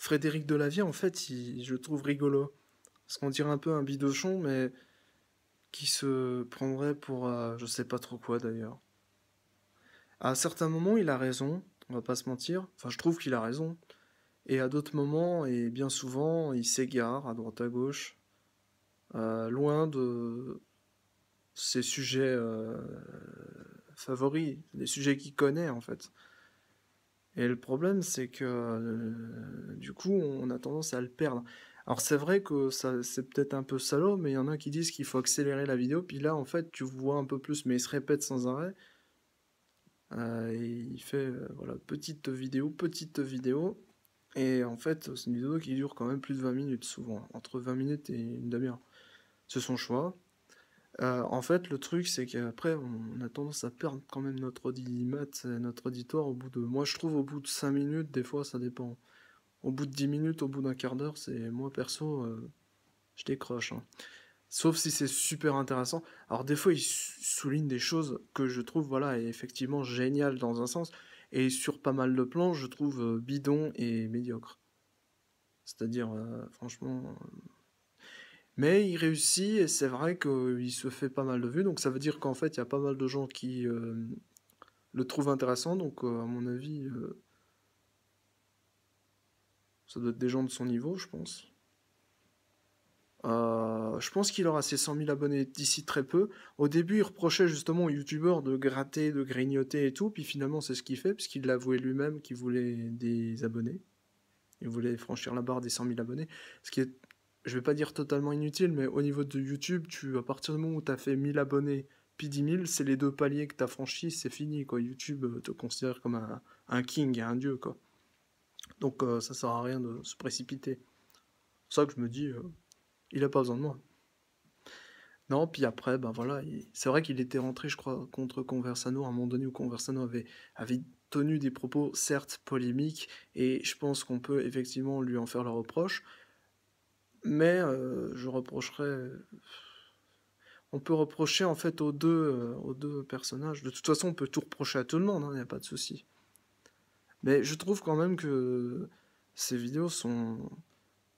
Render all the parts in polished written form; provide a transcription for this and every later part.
Frédéric Delavier, en fait, je le trouve rigolo. Parce qu'on dirait un peu un bidochon, mais qui se prendrait pour je sais pas trop quoi d'ailleurs. À certains moments, il a raison, on va pas se mentir. Enfin, je trouve qu'il a raison. Et à d'autres moments, et bien souvent, il s'égare à droite à gauche, loin de ses sujets favoris, des sujets qu'il connaît en fait. Et le problème, c'est que du coup, on a tendance à le perdre. Alors c'est vrai que ça, c'est peut-être un peu salaud, mais il y en a qui disent qu'il faut accélérer la vidéo, puis là, en fait, tu vois un peu plus, mais il se répète sans arrêt. Et il fait, voilà, petite vidéo, et en fait, c'est une vidéo qui dure quand même plus de 20 minutes, souvent, entre 20 minutes et une demi-heure. C'est son choix. En fait, le truc, c'est qu'après, on a tendance à perdre quand même notre audimat, notre auditoire au bout de... Moi, je trouve au bout de 5 minutes, des fois, ça dépend. Au bout de 10 minutes, au bout d'un quart d'heure, c'est... Moi, perso, je décroche, hein. Sauf si c'est super intéressant. Alors, des fois, il souligne des choses que je trouve, voilà, effectivement géniales dans un sens. Et sur pas mal de plans, je trouve bidon et médiocre. C'est-à-dire, franchement, mais il réussit et c'est vrai qu'il se fait pas mal de vues, donc ça veut dire qu'en fait il y a pas mal de gens qui le trouvent intéressant, donc à mon avis ça doit être des gens de son niveau, je pense. Je pense qu'il aura ses 100 000 abonnés d'ici très peu. Au début, il reprochait justement aux youtubeurs de gratter, de grignoter et tout, puis finalement c'est ce qu'il fait, puisqu'il l'avouait lui-même qu'il voulait des abonnés. Il voulait franchir la barre des 100 000 abonnés, ce qui est, je vais pas dire totalement inutile, mais au niveau de YouTube, à partir du moment où tu as fait 1000 abonnés, puis 10 000, c'est les deux paliers que tu as franchis, c'est fini, quoi. YouTube te considère comme un king, un dieu, quoi. Donc ça sert à rien de se précipiter. C'est ça que je me dis, il a pas besoin de moi. Non, puis après, ben voilà, c'est vrai qu'il était rentré, je crois, contre Conversano à un moment donné où Conversano avait tenu des propos certes polémiques, et je pense qu'on peut effectivement lui en faire le reproche. Mais je reprocherais. On peut reprocher en fait aux deux personnages. De toute façon, on peut tout reprocher à tout le monde, il n'y a pas de souci. Mais je trouve quand même que ces vidéos sont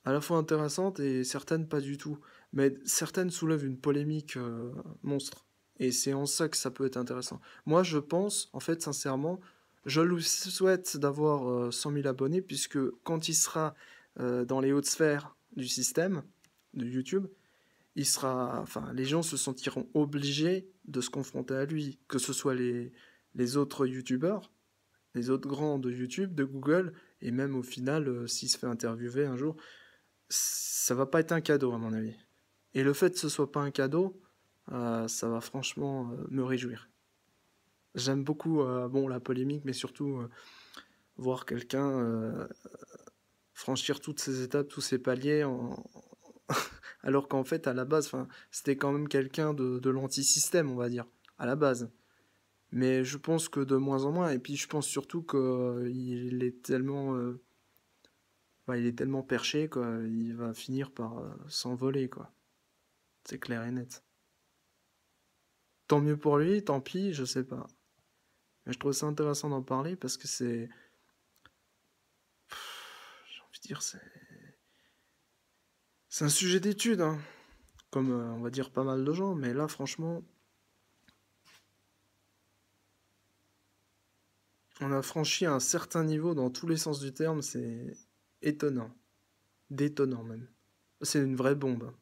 à la fois intéressantes et certaines pas du tout. Mais certaines soulèvent une polémique monstre. Et c'est en ça que ça peut être intéressant. Moi, je pense, en fait, sincèrement, je lui souhaite d'avoir 100 000 abonnés, puisque quand il sera dans les hautes sphères du système, de YouTube, enfin, les gens se sentiront obligés de se confronter à lui, que ce soit les autres youtubeurs, les autres grands de YouTube, de Google, et même au final, s'il se fait interviewer un jour, ça va pas être un cadeau à mon avis. Et le fait que ce soit pas un cadeau, ça va franchement me réjouir. J'aime beaucoup bon, la polémique, mais surtout voir quelqu'un franchir toutes ces étapes, tous ces paliers alors qu'en fait, à la base, c'était quand même quelqu'un de l'anti-système, on va dire, à la base. Mais je pense que de moins en moins, et puis je pense surtout qu'il est tellement, il est tellement perché, quoi, il va finir par s'envoler, quoi. C'est clair et net. Tant mieux pour lui, tant pis, je sais pas. Mais je trouve ça intéressant d'en parler parce que j'ai envie de dire, c'est un sujet d'étude, hein, comme on va dire pas mal de gens, mais là, franchement, on a franchi un certain niveau dans tous les sens du terme, c'est étonnant. Détonnant même. C'est une vraie bombe.